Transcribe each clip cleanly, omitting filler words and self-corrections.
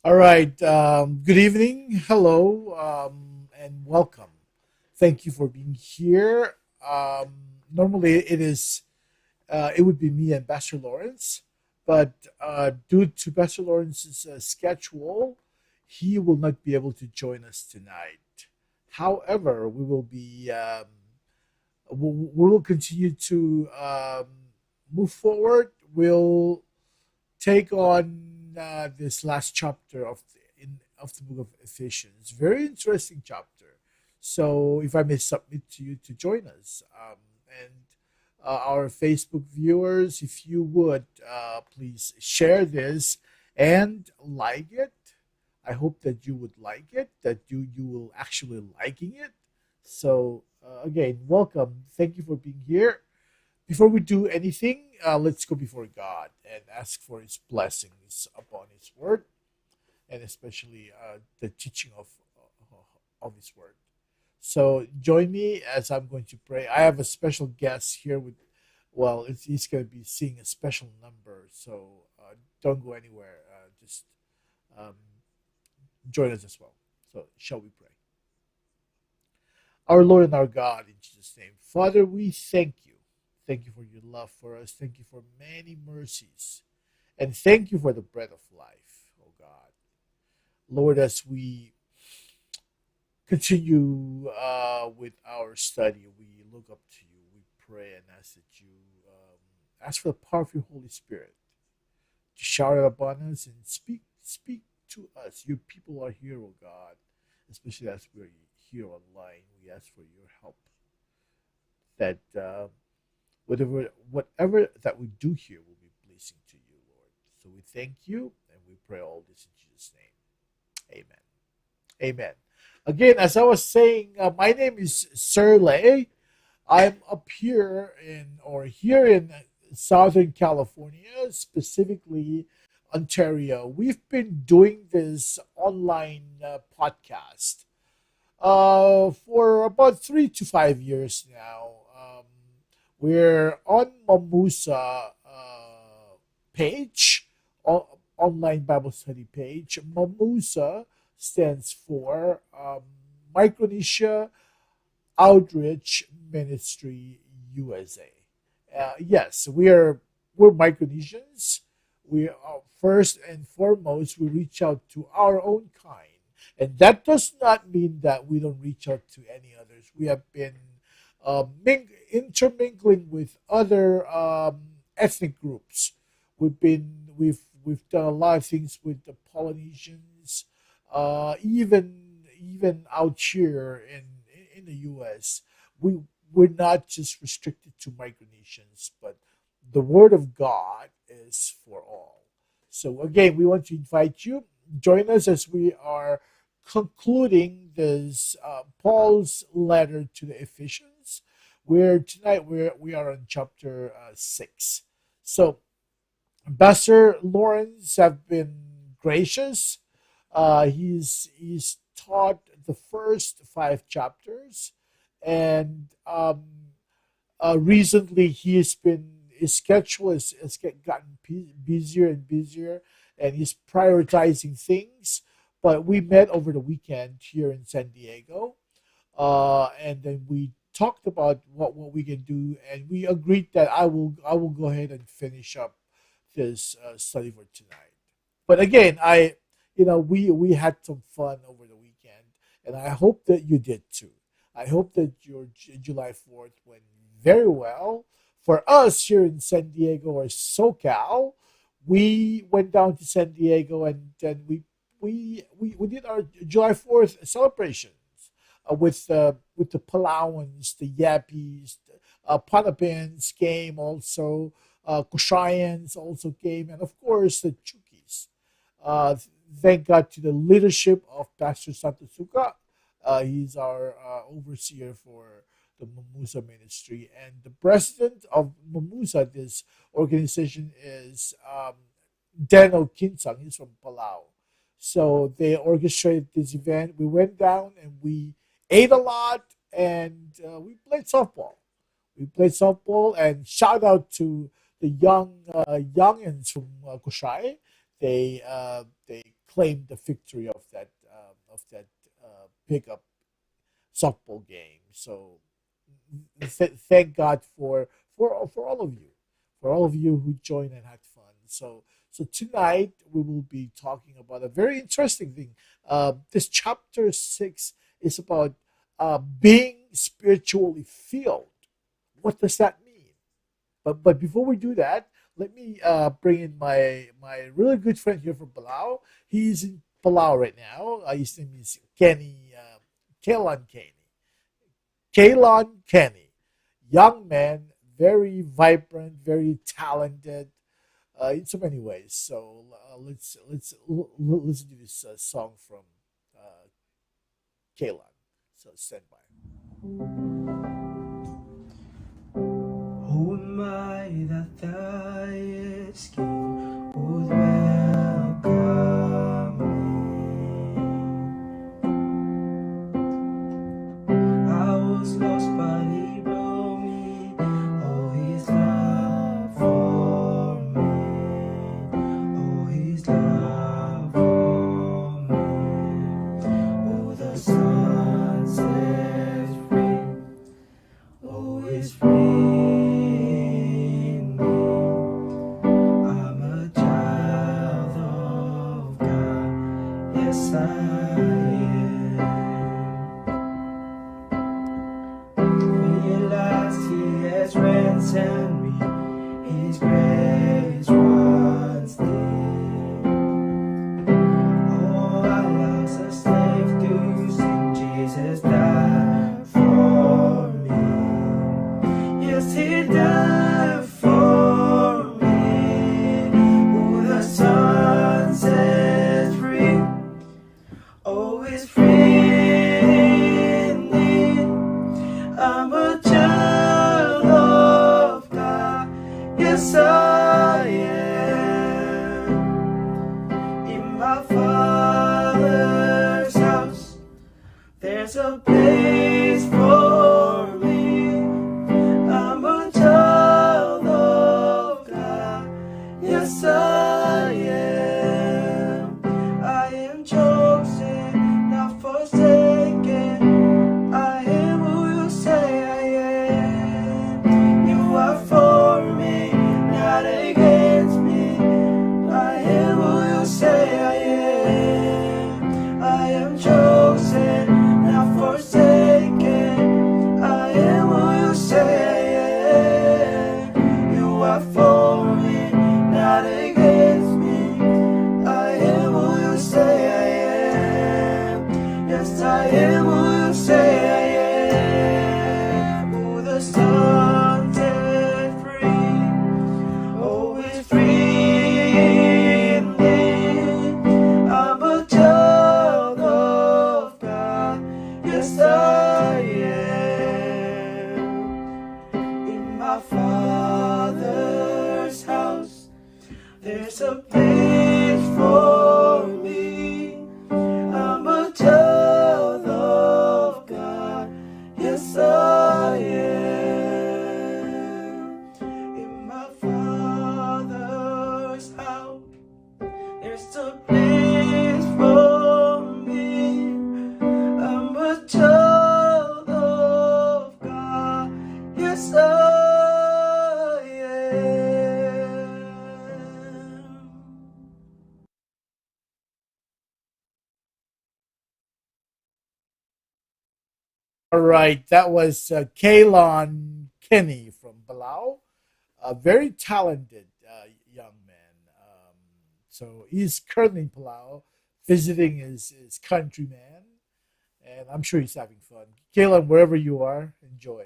All right. Good evening. Hello, and welcome. Thank you for being here. Um, Normally, it would be me and Pastor Lawrence, but due to Pastor Lawrence's schedule, he will not be able to join us tonight. However, we will continue to move forward. We'll take on this last chapter of the book of Ephesians. Very interesting chapter. So, if I may submit to you to join us, and our Facebook viewers, if you would please share this and like it. I hope that you would like it, that you will actually liking it. So, again, welcome. Thank you for being here. Before we do anything, let's go before God and ask for His blessings upon His word, and especially the teaching of His word. So join me as I'm going to pray. I have a special guest here with, well, he's going to be seeing a special number. So don't go anywhere. Just um, join us as well. So shall we pray? Our Lord and our God, in Jesus' name. Father, we thank you. Thank you for your love for us. Thank you for many mercies. And thank you for the bread of life, oh God. Lord, as we continue with our study, we look up to you. We pray and ask that you ask for the power of your Holy Spirit to shower upon us and speak to us. Your people are here, oh God, especially as we're here online. We ask for your help that whatever that we do here will be pleasing to you, Lord. So we thank you and we pray all this in Jesus' name. Amen. Amen. Again, as I was saying, my name is Sir Lay. I'm up here in Southern California, specifically Ontario. We've been doing this online podcast for about 3 to 5 years now. We're on Mamusa page, online Bible study page. Mamusa stands for Micronesia Outreach Ministry USA. Yes, we're Micronesians. We are first and foremost we reach out to our own kind, and that does not mean that we don't reach out to any others. We have been intermingling with other ethnic groups. We've done a lot of things with the Polynesians, Even out here in the U.S., we're not just restricted to micronations, but the Word of God is for all. So again, we want to invite you join us as we are concluding this Paul's letter to the Ephesians, where tonight we are on chapter 6. So Ambassador Lawrence have been gracious. He's taught the first 5 chapters, and recently his schedule has gotten busier and busier, and he's prioritizing things. But we met over the weekend here in San Diego, and then we talked about what we can do, and we agreed that I will go ahead and finish up this study for tonight. But again, we had some fun over the weekend, and I hope that you did too. I hope that your July 4th went very well. For us here in San Diego or SoCal, we went down to San Diego, and then we did our July 4th celebrations with the Palauans, the Yappies, Panapins came also, Kushayans also came, and of course the Chukis. Uh, Thank God to the leadership of Pastor Santosuka. He's our overseer for the Mamusa ministry, and the president of Mamusa, this organization, is Deno Kinsang. He's from Palau. So they orchestrated this event. We went down and we ate a lot, and we played softball. We played softball, and shout out to the youngins from Kushai. They claimed the victory of that pickup softball game. So thank God for all of you who joined and had fun. So tonight we will be talking about a very interesting thing. This chapter 6 is about being spiritually filled. What does that mean? But before we do that, let me bring in my really good friend here from Palau. He's in Palau right now. His name is Kenny, Kelan Kenny. Kalon Kenny, young man, very vibrant, very talented, in so many ways. So listen to this song from uh, Kalon. So stand by. Who am I that thy skin would welcome me? I was lost, but he brought me. Oh, his love for me. Oh, his love for me. Oh, the sun sets free. Oh, it's free in me. I'm a child of God. Yes, I am. Realize He has ransomed me. His grace runs deep. Oh, I was a slave to sin. Jesus died for me. Yes, He died for me. Oh, the sun sets free. Oh, it's free indeed. I'm a child of God. yes, I am. All right, that was Kalon Kenny from Palau, a very talented young man. So he's currently in Palau visiting his countryman, and I'm sure he's having fun. Kalon, wherever you are, enjoy.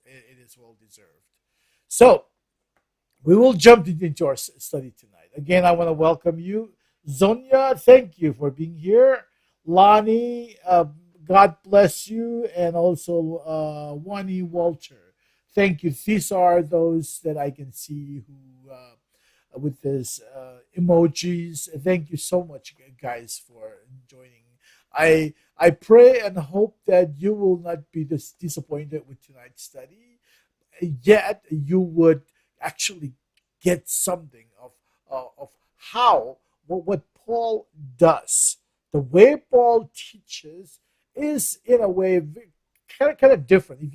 It is well deserved. So we will jump into our study tonight. Again, I want to welcome you. Zonia, thank you for being here. Lonnie, God bless you. And also Wani Walter. Thank you. These are those that I can see who, with this emojis. Thank you so much, guys, for joining. I pray and hope that you will not be disappointed with tonight's study, yet you would actually get something of how what Paul does. The way Paul teaches is in a way kind of different. If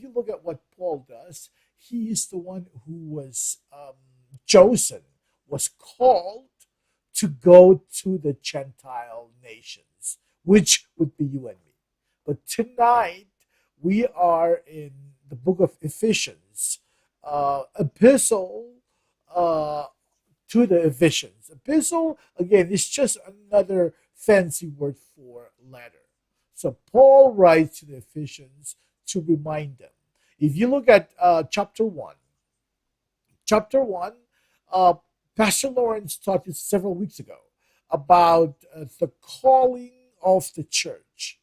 you look at what Paul does, he is the one who was chosen, was called to go to the Gentile nations, which would be you and me. But tonight we are in the book of Ephesians, epistle uh, to the Ephesians. Epistle, again, is just another fancy word for letter. So Paul writes to the Ephesians to remind them. If you look at chapter 1, uh, Pastor Lawrence taught us several weeks ago about the calling of the church.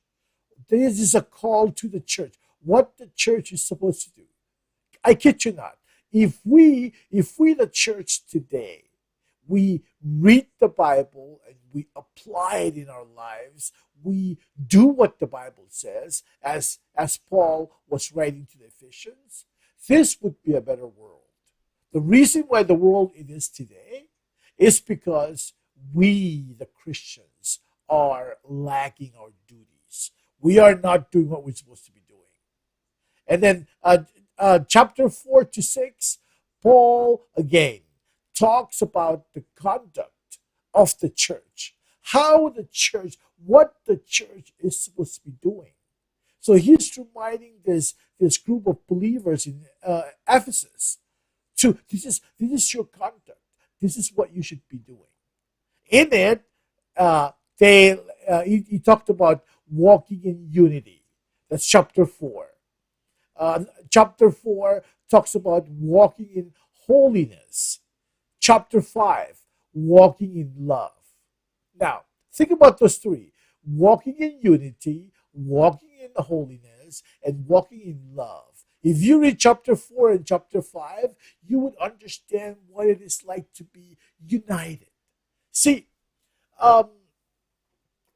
This is a call to the church. What the church is supposed to do. I kid you not. If we the church today, we read the Bible and we apply it in our lives, we do what the Bible says, as Paul was writing to the Ephesians, this would be a better world. The reason why the world it is today is because we, the Christians, are lacking our duties. We are not doing what we're supposed to be doing. And then chapter 4 to 6, Paul again talks about the conduct of the church, how the church, what the church is supposed to be doing. So he's reminding this group of believers in Ephesus to this is your conduct. This is what you should be doing. In it, he talked about walking in unity. That's chapter 4. Chapter 4 talks about walking in holiness. Chapter 5, walking in love. Now, think about those three: walking in unity, walking in holiness, and walking in love. If you read chapter 4 and chapter 5, you would understand what it is like to be united. See, um,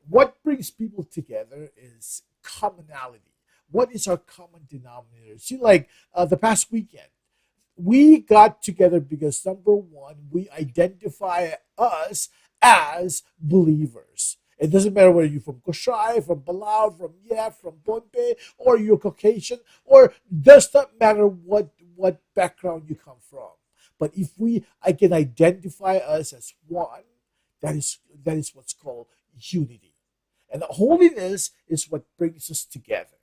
what brings people together is commonality. What is our common denominator? See, like the past weekend, we got together because number one, we identify us as believers. It doesn't matter whether you're from Koshai, from Palau, from Yef, from Pohnpei, or you're Caucasian, or does not matter what background you come from. But if I can identify us as one, that is what's called unity. And holiness is what brings us together.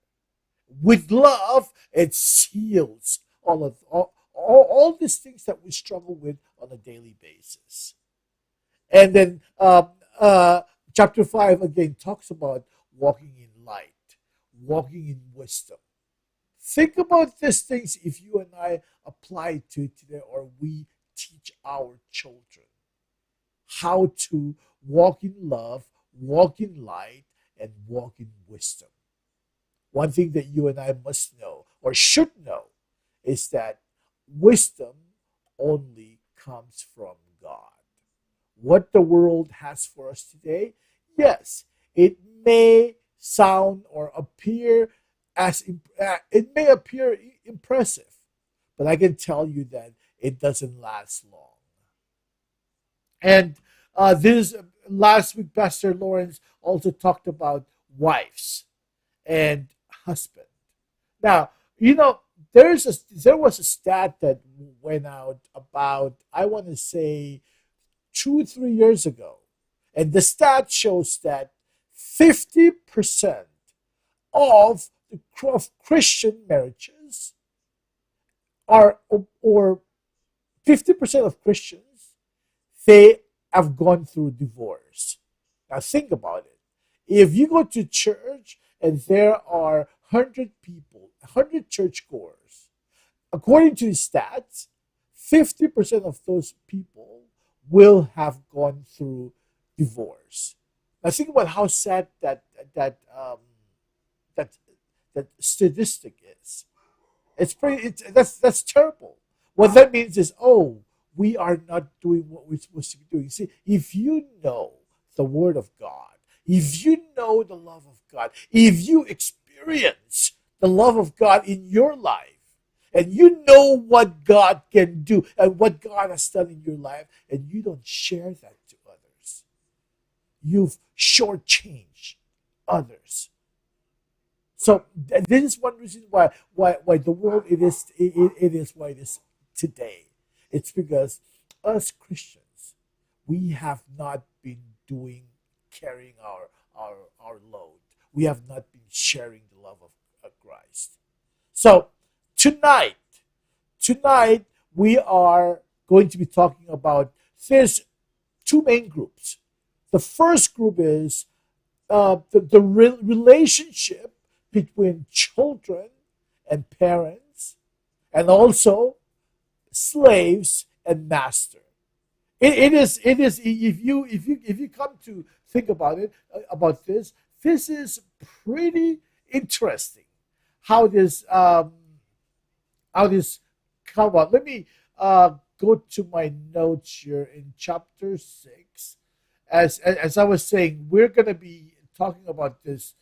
With love, it seals all these things that we struggle with on a daily basis. And then chapter 5 again talks about walking in light, walking in wisdom. Think about these things if you and I apply to it today, or we teach our children how to walk in love, walk in light, and walk in wisdom. One thing that you and I must know, or should know, is that wisdom only comes from God. What the world has for us today, yes, it may sound or appear it may appear impressive, but I can tell you that it doesn't last long. And this last week, Pastor Lawrence also talked about wives and husband. Now, there was a stat that went out about, I want to say, 2 3 years ago, and the stat shows that 50% of of Christian marriages are, or 50% of Christians, they have gone through divorce. Now think about it. If you go to church and there are 100 people, 100 churchgoers, according to the stats, 50% of those people will have gone through divorce. Now think about how sad that that statistic is. It's pretty. That's terrible. What that means is, oh, we are not doing what we're supposed to be doing. See, if you know the Word of God, if you know the love of God, if you experience the love of God in your life, and you know what God can do and what God has done in your life, and you don't share that to others, you've shortchanged others. So this is one reason why the world it is what it is today. It's because us Christians, we have not been doing, carrying our load. We have not been sharing the love of Christ. So tonight, tonight we are going to be talking about, there's two main groups. The first group is the relationship between children and parents, and also slaves and master. It is if you come to think about it, about this is pretty interesting. How this come about. Let me go to my notes here in chapter 6. As I was saying, we're gonna be talking about this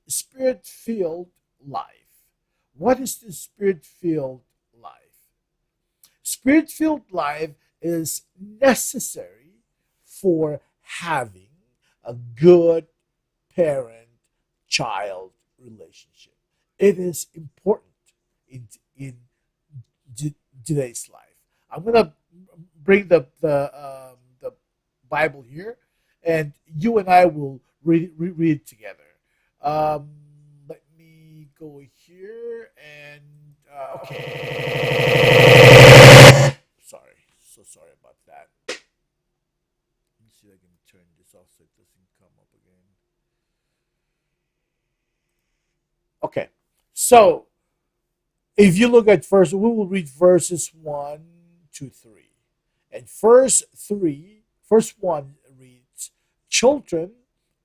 spirit-filled life. What is this spirit-filled life? Spirit-filled life is necessary for having a good parent-child relationship. It is important in today's life. I'm gonna bring the Bible here, and you and I will read it together. Let me go here and okay. Sorry, so sorry about that. Let me see if I can turn this off so it doesn't come up again. Okay, so if you look at first, we will read verses 1 to 3, and verse 1 reads, "Children,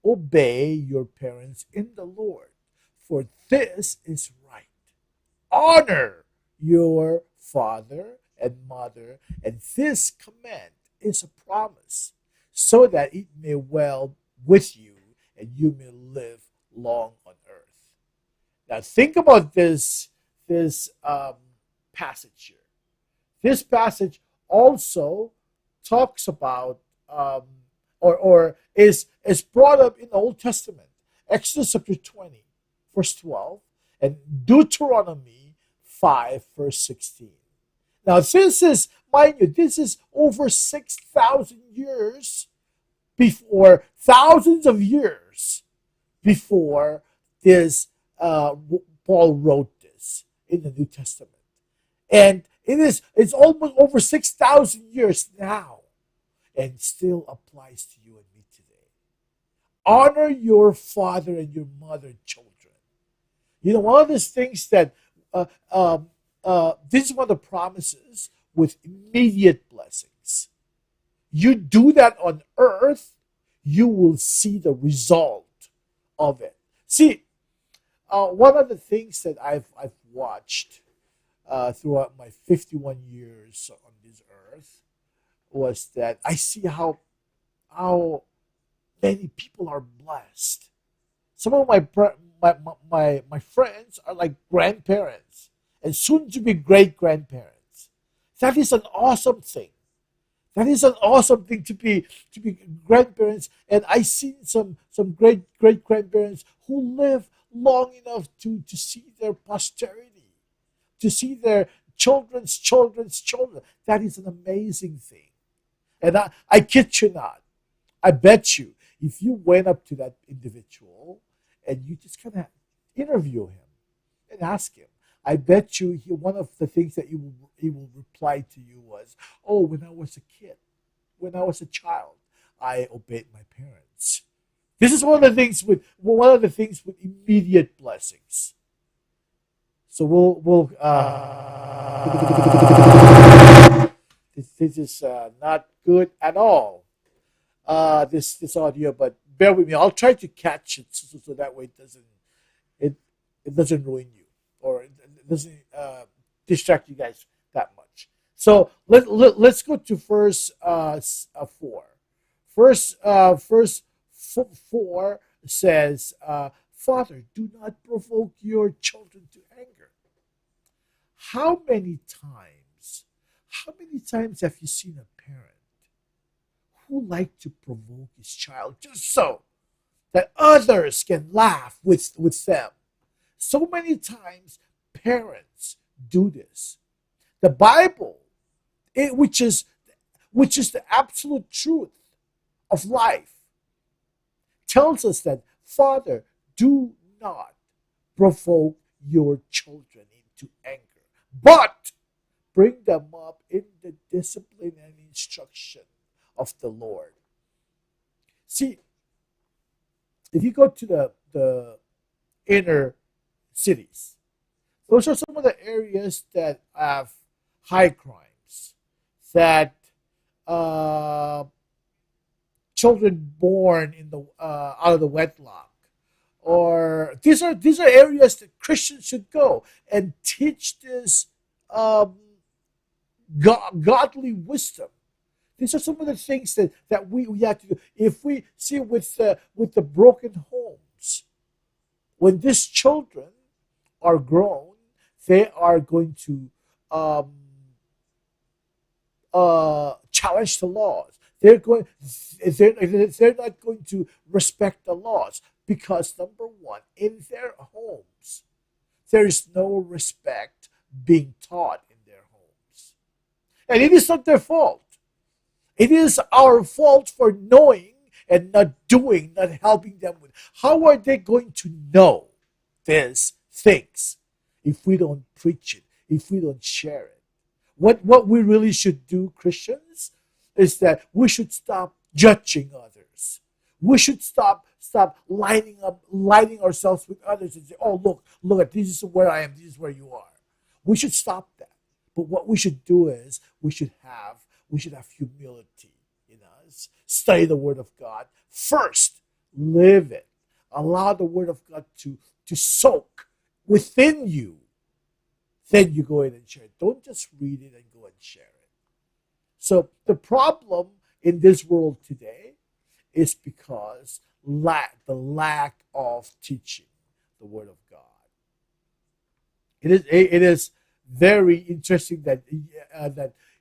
obey your parents in the Lord, for this is right. Honor your father and mother, and this command is a promise, so that it may well with you and you may live long on earth." Now think about this passage here. This passage also talks about or is brought up in the Old Testament. Exodus chapter 20, verse 12, and Deuteronomy 5, verse 16. Now this is, mind you, this is over 6,000 years before, thousands of years before this Paul wrote this in the New Testament. And it's almost over 6,000 years now, and still applies to you and me today. Honor your father and your mother, children. You know, one of those things that this is one of the promises with immediate blessings. You do that on earth, you will see the result of it. See, one of the things that I've watched throughout my 51 years on this earth was that I see how many people are blessed. Some of my friends are like grandparents and soon to be great grandparents. That is an awesome thing. That is an awesome thing to be grandparents. And I seen some great grandparents who live long enough to see their posterity, to see their children's children's children. That is an amazing thing. And I kid you not, I bet you, if you went up to that individual and you just kind of interview him and ask him, I bet you one of the things that he will reply to you was, "Oh, when I was a kid, when I was a child, I obeyed my parents." This is one of the things with immediate blessings. So we'll this is not good at all. This audio, but bear with me. I'll try to catch it so that way it it doesn't ruin you, or it doesn't distract you guys that much. So let's go to verse 4. Verse 4 says, "Father, do not provoke your children to anger." How many times? How many times have you seen a parent who like to provoke his child just so that others can laugh with them? So many times parents do this. The Bible, which is the absolute truth of life, tells us that, Father, do not provoke your children into anger, but bring them up in the discipline and instruction of the Lord. See, if you go to the inner cities, those are some of the areas that have high crimes, that uh, children born in the out of the wedlock, or these are areas that Christians should go and teach this um, godly wisdom. These are some of the things that we have to do. If we see with the broken homes, when these children are grown, they are going to um, challenge the laws. They're not going to respect the laws because, number one, in their homes there is no respect being taught in their homes, and it is not their fault. It is our fault for knowing and not doing, not helping them with. How are they going to know these things if we don't preach it, if we don't share it? What we really should do, Christians, is that we should stop judging others. We should stop lining ourselves with others and say, "Oh, look at this is where I am. This is where you are." We should stop that. But what we should do is we should have humility in us. Study the Word of God first. Live it. Allow the Word of God to soak within you. Then you go in and share it. Don't just read it and go and share it. So the problem in this world today is because the lack of teaching the Word of God. It is very interesting that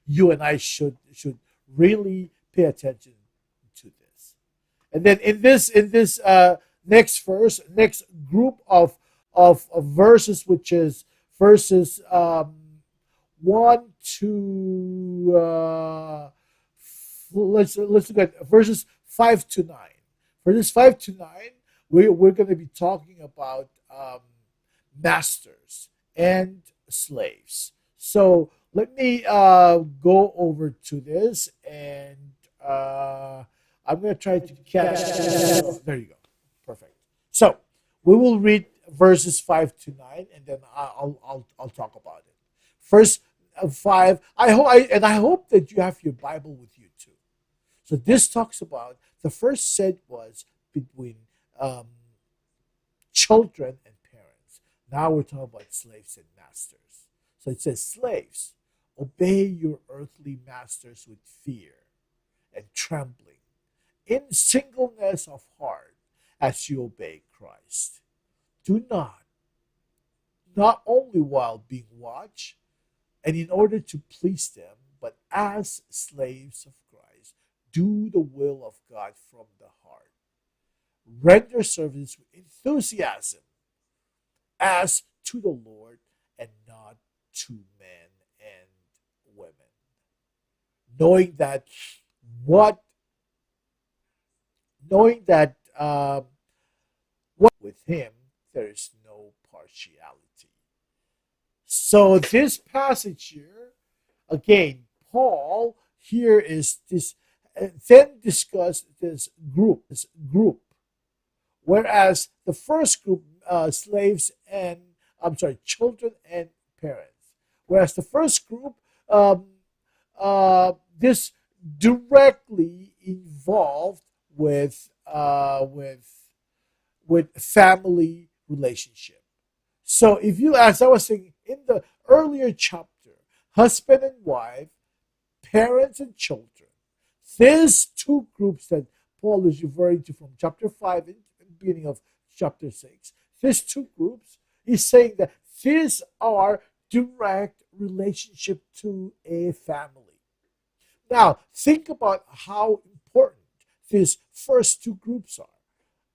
you and I should really pay attention to this. And then in this next group of verses, which is verses 1 to let's look at verses 5 to 9. Verses 5 to 9, we're going to be talking about masters and slaves. So let me go over to this, and I'm going to try to catch. There you go, perfect. So we will read verses 5 to 9, and then I'll talk about it. First 5. I hope that you have your Bible with you too. So this talks about, the first set was between children and parents. Now we're talking about slaves and masters. So it says, slaves, obey your earthly masters with fear and trembling, in singleness of heart, as you obey Christ. Do not only while being watched, and in order to please them, but as slaves of Christ, do the will of God from the heart. Render service with enthusiasm as to the Lord and not to men and women, knowing that what knowing that what with him there is no partiality. So this passage here, again, Paul here is this, then discuss this group, whereas the first group, slaves and I'm sorry, children and parents, whereas the first group, um, this directly involved with family relationship. So if you, as I was saying in the earlier chapter, husband and wife, parents and children, these two groups that Paul is referring to from chapter 5 and beginning of chapter 6, these two groups, he's saying that these are direct relationship to a family. Now, think about how important these first two groups are.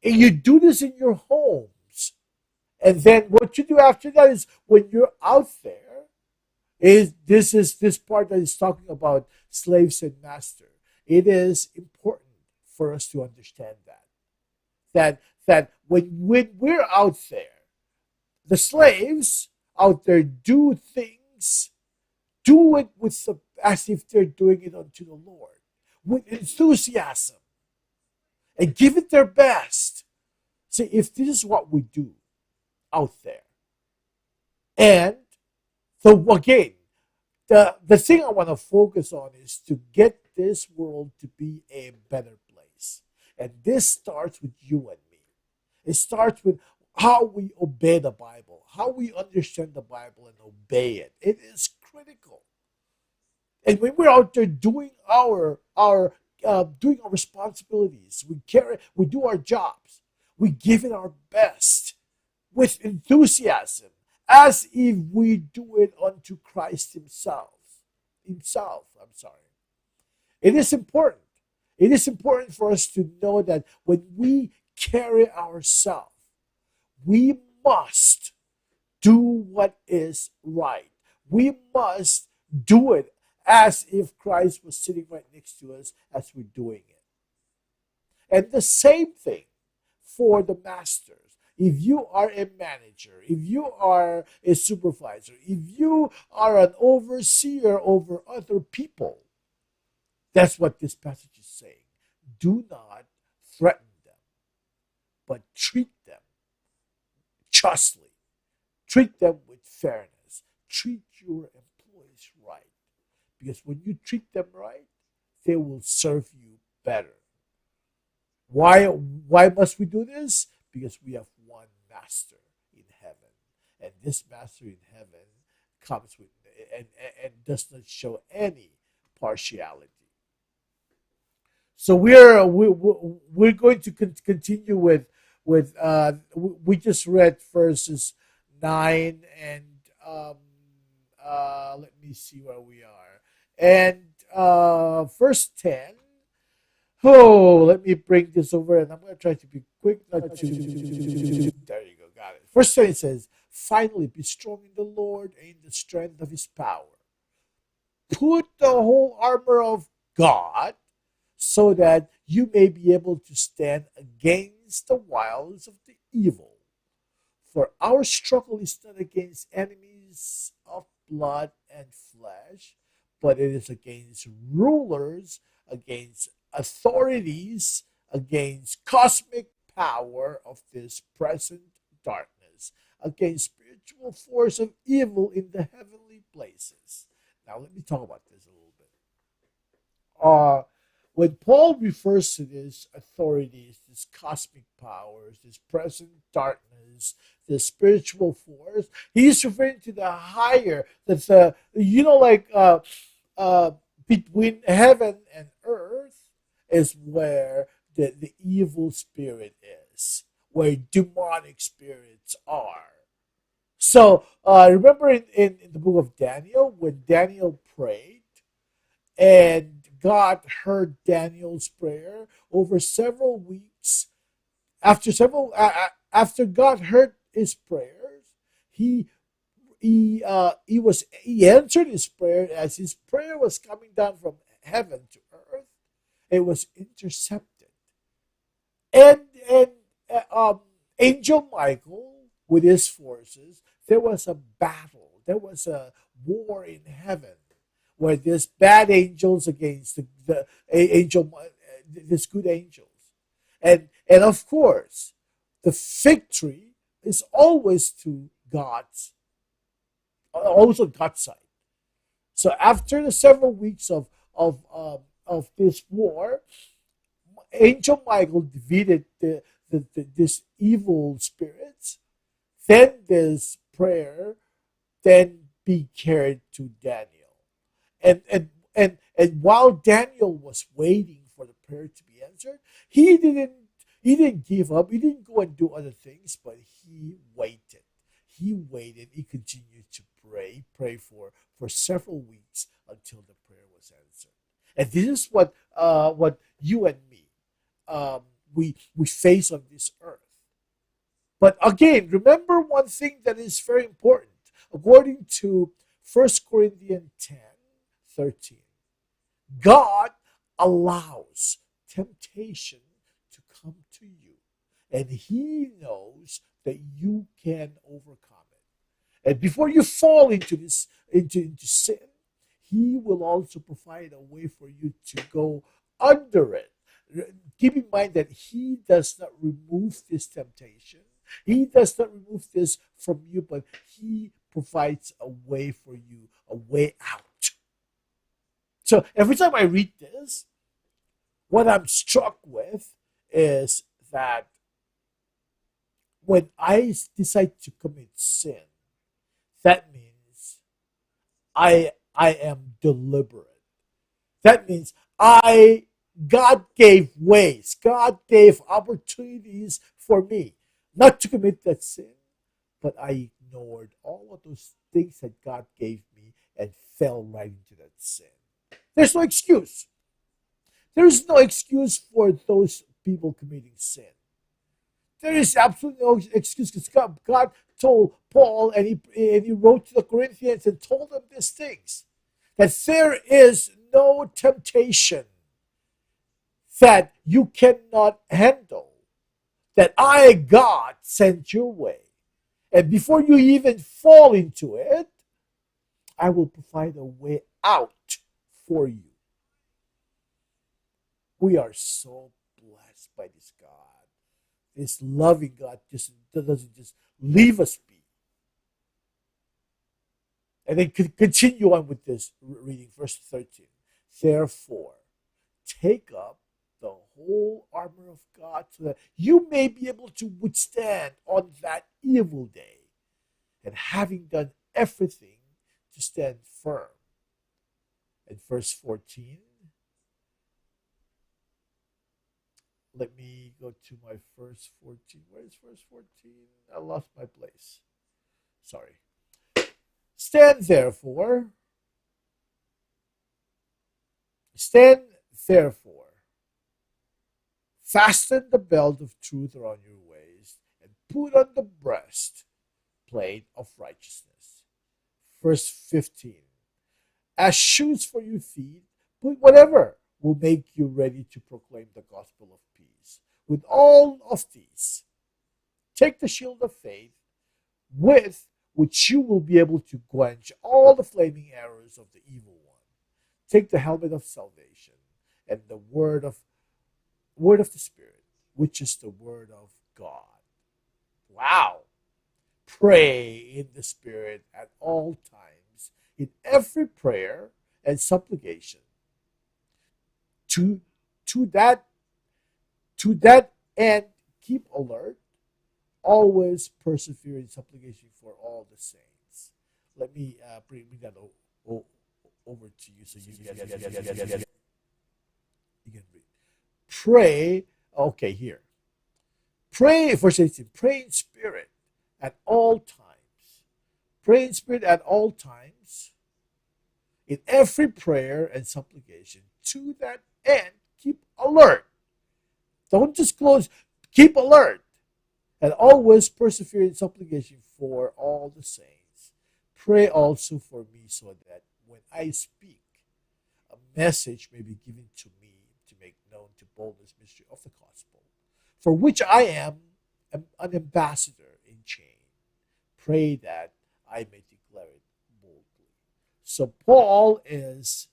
And you do this in your homes. And then what you do after that is when you're out there, is this part that is talking about slaves and master. It is important for us to understand that when we're out there, the slaves out there do things, do it as if they're doing it unto the Lord, with enthusiasm, and give it their best. See, if this is what we do out there, and so again, the thing I want to focus on is to get this world to be a better place. And this starts with you and me. It starts with how we obey the Bible, how we understand the Bible and obey it. It is critical. And when we're out there doing our responsibilities, we do our jobs, we give it our best with enthusiasm, as if we do it unto Christ Himself. I'm sorry. It is important. It is important for us to know that when we carry ourselves, we must do what is right. We must do it as if Christ was sitting right next to us as we're doing it. And the same thing for the masters. If you are a manager, if you are a supervisor, if you are an overseer over other people, that's what this passage is saying. Do not threaten them, but treat them justly. Treat them with fairness. Treat your employees right. Because when you treat them right, they will serve you better. Why must we do this? Because we have one master in heaven. And this master in heaven comes with and does not show any partiality. So we're going to continue with we just read verses 9 and let me see where we are, and verse 10. Oh, let me bring this over, and I'm going to try to be quick. Not too. There you go, got it. Verse 10 says, "Finally, be strong in the Lord and in the strength of His power. Put the whole armor of God, so that you may be able to stand against the wiles of the evil. For our struggle is not against enemies of blood and flesh, but it is against rulers, against authorities, against cosmic power of this present darkness, against spiritual force of evil in the heavenly places." Now, let me talk about this a little bit. When Paul refers to this authorities, this cosmic powers, this present darkness, this spiritual force, he's referring to the higher, that's between heaven and earth is where the evil spirit is, where demonic spirits are. So remember in the book of Daniel, when Daniel prayed, and God heard Daniel's prayer over several weeks. After God heard his prayers, He he answered his prayer as his prayer was coming down from heaven to earth. It was intercepted, and Angel Michael with his forces. There was a battle. There was a war in heaven where there's bad angels against the angel, this good angels, and of course, the victory is always to God's, always on God's side. So after the several weeks of this war, Angel Michael defeated this evil spirits. Then this prayer then be carried to Daniel. And while Daniel was waiting for the prayer to be answered, he didn't give up. He didn't go and do other things, but he waited. He waited. He continued to pray for several weeks until the prayer was answered. And this is what you and me we face on this earth. But again, remember one thing that is very important. According to 1 Corinthians 10:13, God allows temptation to come to you, and He knows that you can overcome it. And before you fall into into sin, He will also provide a way for you to go under it. Keep in mind that He does not remove this temptation. He does not remove this from you, but He provides a way for you, a way out. So every time I read this, what I'm struck with is that when I decide to commit sin, that means I am deliberate. That means God gave ways, God gave opportunities for me not to commit that sin, but I ignored all of those things that God gave me and fell right into that sin. There's no excuse. There is no excuse for those people committing sin. There is absolutely no excuse because God told Paul, and he wrote to the Corinthians and told them these things, that there is no temptation that you cannot handle, that I, God, sent your way. And before you even fall into it, I will provide a way out for you. We are so blessed by this God. This loving God just doesn't just leave us be. And then continue on with this reading, verse 13. Therefore, take up the whole armor of God so that you may be able to withstand on that evil day, and having done everything, to stand firm. And verse 14, let me go to my verse 14. Where is verse 14? I lost my place. Sorry. Stand therefore, fasten the belt of truth around your waist, and put on the breastplate of righteousness. Verse 15, as shoes for your feet, put whatever will make you ready to proclaim the gospel of peace. With all of these, take the shield of faith, with which you will be able to quench all the flaming arrows of the evil one. Take the helmet of salvation and the word of the Spirit, which is the word of God. Wow. Pray in the Spirit at all times, in every prayer and supplication. To that end, keep alert, always persevere in supplication for all the saints. Let me bring that over to you so you can read. Pray. Okay, here. Pray, verse 18. Pray in spirit at all times. Pray in spirit at all times. In every prayer and supplication. To that end, keep alert. Don't just close. Keep alert. And always persevere in supplication for all the saints. Pray also for me so that when I speak, a message may be given to me to make known to boldness mystery of the gospel, for which I am an ambassador in chains. Pray that I may declare it boldly. So Paul is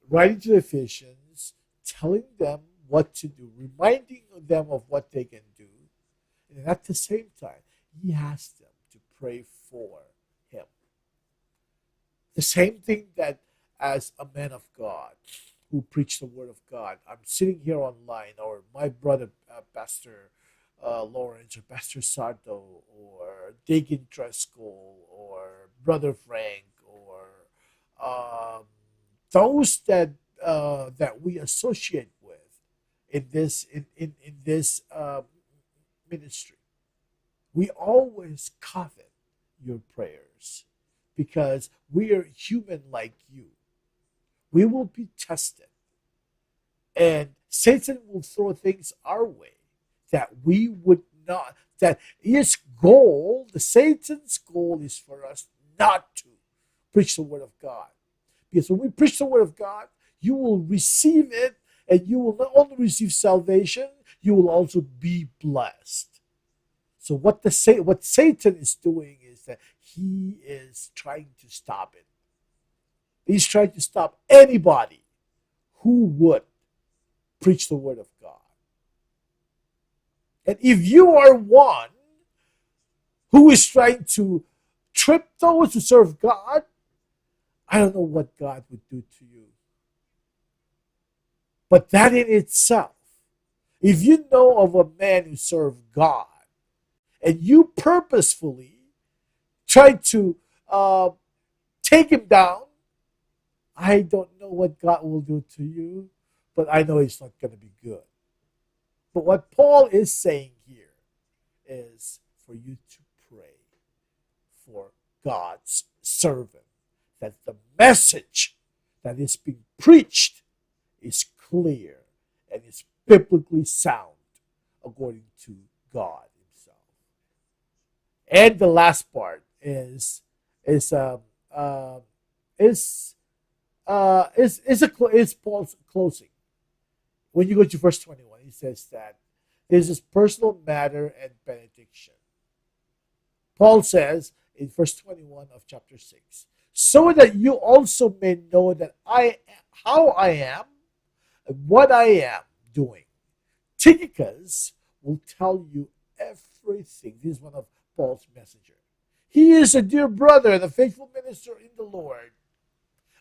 writing to the Ephesians, telling them what to do, reminding them of what they can do. And at the same time, he asks them to pray for him. The same thing that as a man of God who preached the word of God, I'm sitting here online, or my brother, Pastor Lawrence, or Pastor Sardo, or Deacon Tresco, or Brother Frank, or um, those that we associate with in this ministry. We always covet your prayers because we are human like you. We will be tested, and Satan will throw things our way that we would not. That his goal, the Satan's goal, is for us not to preach the word of God. Because when we preach the word of God, you will receive it, and you will not only receive salvation, you will also be blessed. So what Satan is doing is that he is trying to stop it. He's trying to stop anybody who would preach the word of God. And if you are one who is trying to trip those who serve God, I don't know what God would do to you. But that in itself, if you know of a man who served God and you purposefully try to take him down, I don't know what God will do to you, but I know it's not going to be good. But what Paul is saying here is for you to pray for God's servant, that the message that is being preached is clear and is biblically sound according to God Himself. And the last part is is is Paul's closing. When you go to verse 21, he says that this is personal matter and benediction. Paul says in verse 21 of chapter 6, so that you also may know that how I am and what I am doing. Tychicus will tell you everything. This is one of Paul's messengers. He is a dear brother and a faithful minister in the Lord.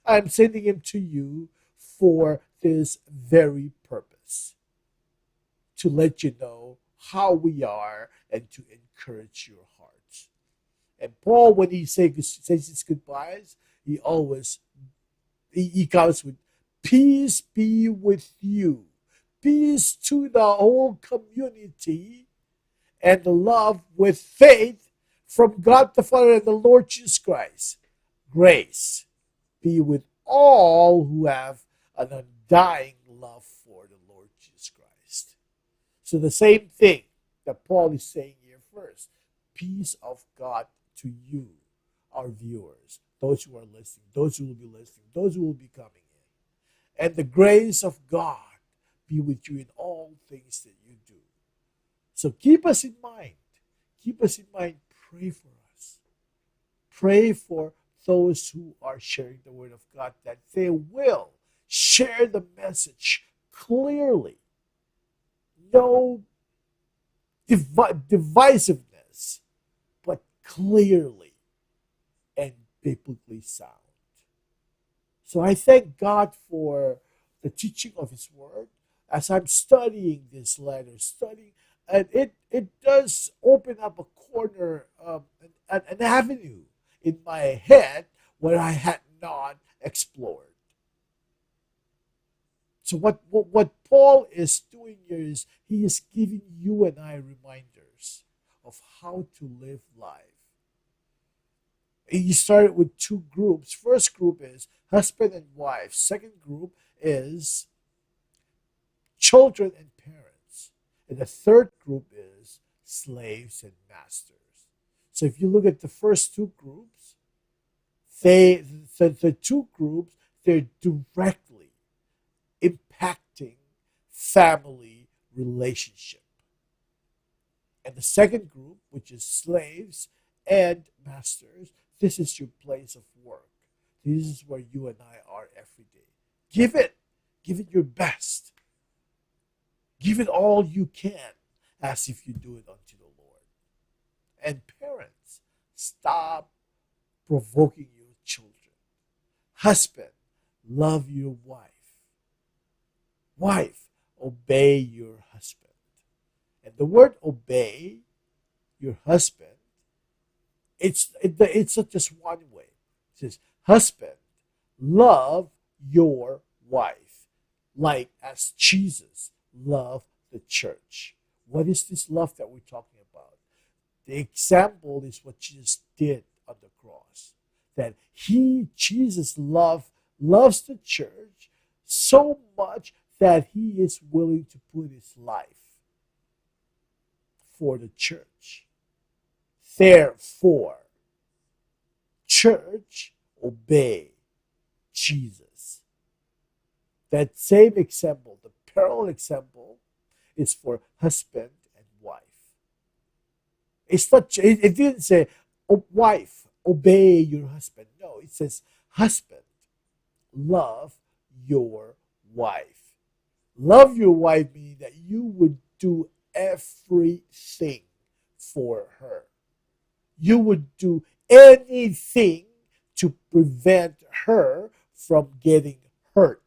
I am sending him to you for this very purpose, to let you know how we are and to encourage your hearts. And Paul, when he says his goodbyes, he comes with peace be with you, peace to the whole community, and love with faith from God the Father and the Lord Jesus Christ. Grace be with all who have an undying love for the Lord Jesus Christ. So the same thing that Paul is saying here first. Peace of God to you, our viewers, those who are listening, those who will be listening, those who will be coming in. And the grace of God be with you in all things that you do. So keep us in mind. Keep us in mind. Pray for us. Pray for those who are sharing the word of God, that they will share the message clearly. No divisiveness, but clearly and biblically sound. So I thank God for the teaching of His Word as I'm studying this letter, and it does open up a corner, an avenue in my head where I had not explored. So what Paul is doing here is he is giving you and I reminders of how to live life. He started with two groups. First group is husband and wife. Second group is children and parents. And the third group is slaves and masters. So if you look at the first two groups, they the two groups, they're directly impacting family relationship. And the second group, which is slaves and masters, this is your place of work. This is where you and I are every day. Give it. Give it your best. Give it all you can as if you do it unto the Lord. And parents, stop provoking your children. Husband, love your wife. Wife, obey your husband. And the word obey your husband, it's not just one way. It says, husband, love your wife, like as Jesus loved the church. What is this love that we're talking about? The example is what Jesus did on the cross. That Jesus, loves the church so much that he is willing to put his life for the church. Therefore, church, obey Jesus. That same example, the parallel example, is for husband and wife. It's not. It didn't say, oh, wife, obey your husband. No, it says, husband, love your wife. Love your wife meaning that you would do everything for her. You would do anything to prevent her from getting hurt.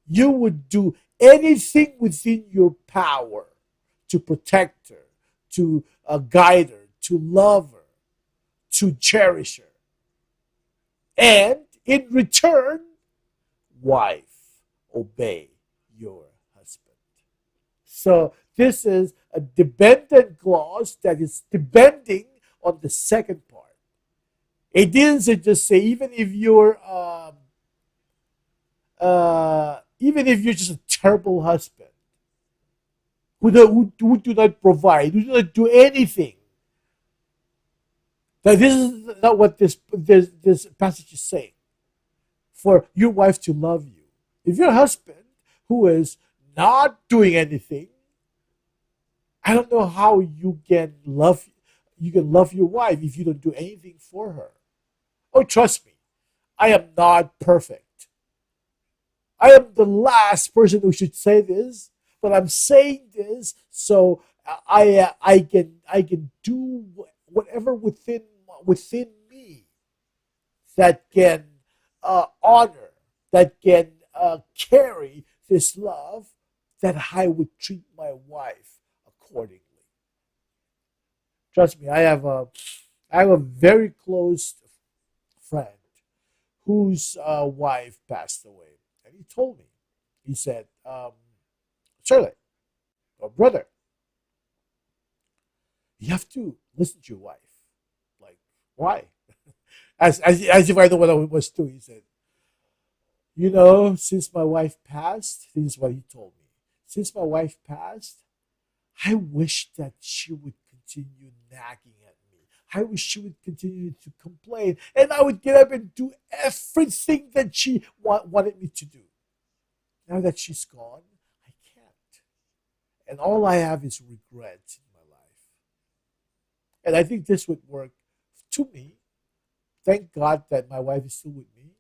You would do anything within your power to protect her, to guide her, to love her, to cherish her. And in return, wife, obey your husband. So this is a dependent clause that is depending on the second part. It didn't just say even if you're just a terrible husband who do not provide, who do not do anything. Now this is not what this passage is saying. For your wife to love you. If your husband who is not doing anything, I don't know how you can love your wife if you don't do anything for her. Oh, trust me, I am not perfect. I am the last person who should say this, but I'm saying this so I can do whatever within me that can honor, that can carry this love, that I would treat my wife accordingly. Trust me, I have a very close friend whose wife passed away, and he told me, he said, Shirley, or brother, you have to listen to your wife. Like, why? As if I know what I was doing. He said, since my wife passed, this is what he told me. Since my wife passed, I wish that she would continue nagging at me. I wish she would continue to complain, and I would get up and do everything that she wanted me to do. Now that she's gone, I can't. And all I have is regrets in my life. And I think this would work to me. Thank God that my wife is still with me.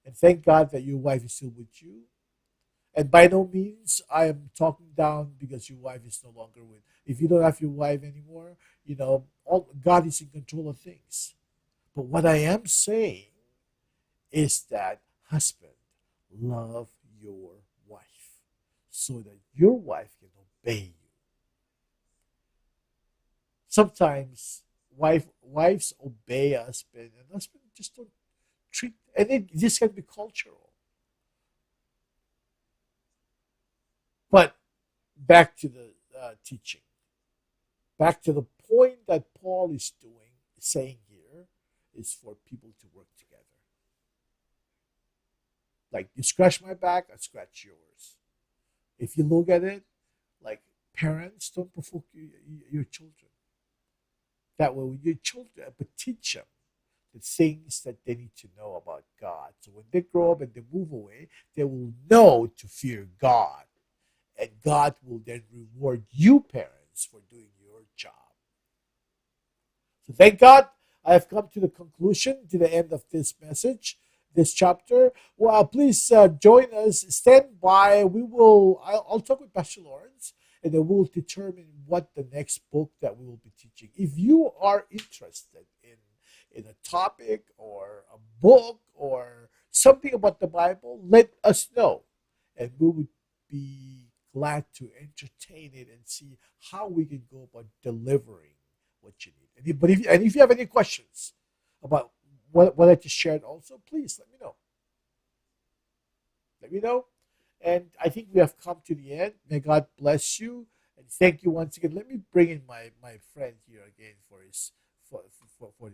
And thank God that your wife is still with you. And by no means I am talking down because your wife is no longer with. If you don't have your wife anymore, God is in control of things. But what I am saying is that, husband, love your wife so that your wife can obey you. Sometimes wives obey husband, and husband just don't treat. And this can be cultural. But back to the teaching. Back to the point that Paul is saying here, is for people to work together. Like, you scratch my back, I scratch yours. If you look at it, like, parents, don't provoke your children. That way, when your children, but teach them the things that they need to know about God. So when they grow up and they move away, they will know to fear God. And God will then reward you, parents, for doing your job. So thank God I have come to the conclusion, to the end of this message, this chapter. Well, please join us. Stand by. I'll talk with Pastor Lawrence, and then we'll determine what the next book that we will be teaching. If you are interested in a topic or a book or something about the Bible, let us know, and we would be glad to entertain it and see how we can go about delivering what you need. And if you have any questions about what I just shared, also please let me know. Let me know. And I think we have come to the end. May God bless you and thank you once again. Let me bring in my friend here again for his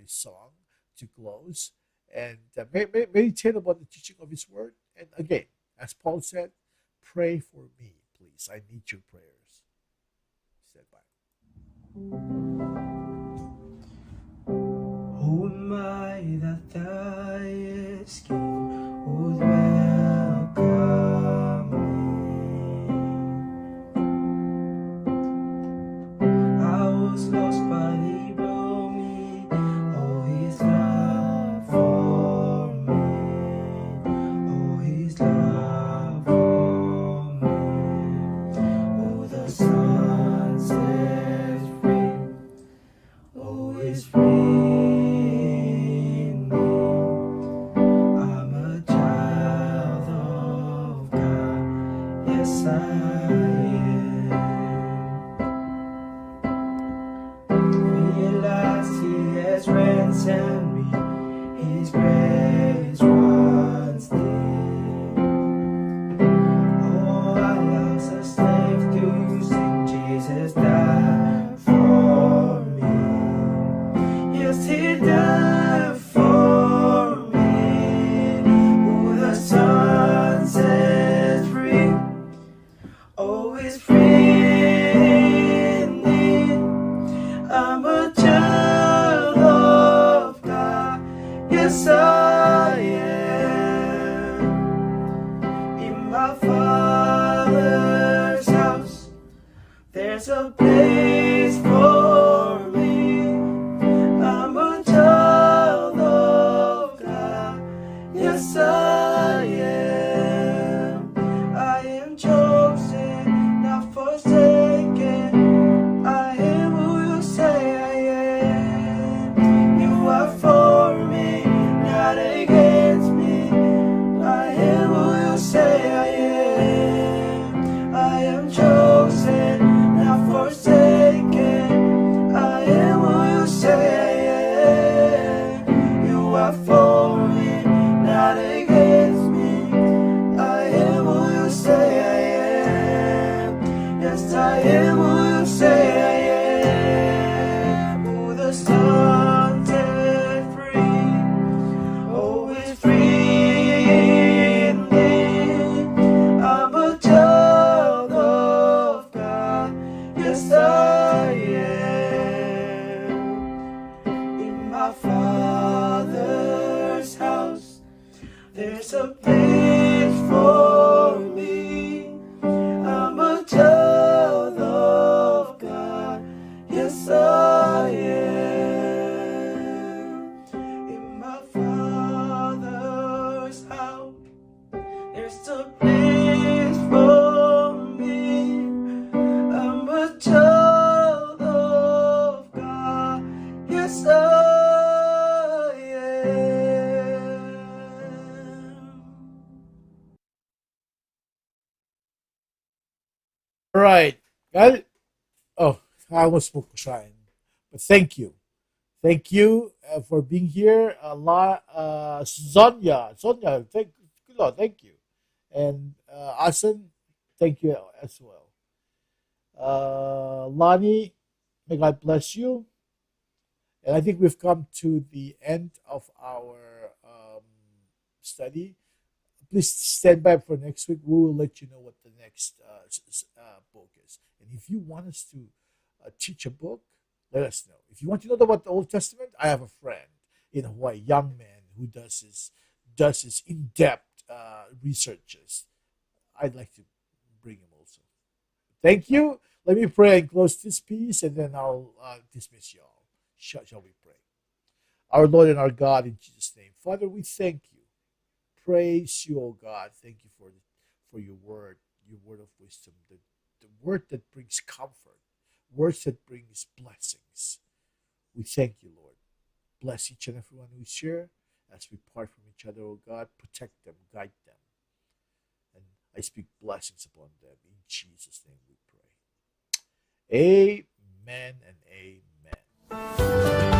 song to close and meditate about the teaching of His Word. And again, as Paul said, pray for me, please. I need your prayers. Stand by. Who am I that thy skin would welcome me? I was lost, but He brought me. Oh, His love for me. Oh, His love for me. Oh, the sun sets free. Oh, is free in me. I'm a child of God. Yes, I am. Realize He has ransomed me. His grace runs deep. Oh, I was a slave to sin. Jesus died for me. Yes, He died for me. Oh, the sun sets free. Oh, it's free indeed. I'm a child of God. Yes, I am. In my Father's house, there's a place for me. I'm a child of God. Yes, I am. I am chosen, not forsaken. I am who you say I am. You are for me, not against me. I am who you say I am. I am chosen, not forsaken. I am who you say I am. You are for me, not against me. I am who you say I am. Yes, I am who you say I am. Who the sun set free. Oh, it's free indeed. I'm a child of God. Yes, I am. In my Father's house, there's a place for me. I'm a child of God. Yes, I am. In my Father's house, there's a place for me. I'm a child of God. Yes, I am. All right. Got it? Oh, I was trying. But thank you. Thank you for being here. Sonia, thank you. And Asen, thank you as well. Lani, may God bless you. And I think we've come to the end of our study. Please stand by for next week. We will let you know what the next book is. And if you want us to teach a book, Let us know. If you want to know about the Old Testament, I have a friend in Hawaii, young man who does his in-depth researches. I'd like to bring him also. Thank you. Let me pray and close this piece, and then I'll dismiss you all. Shall we pray? Our Lord and our God, in Jesus' name, Father, we thank you. Praise you, O God. Thank you for your word of wisdom, the word that brings comfort, words that brings blessings. We thank you, Lord. Bless each and everyone who's here as we part from each other, O God. Protect them, guide them, and I speak blessings upon them. In Jesus' name we pray. Amen and amen.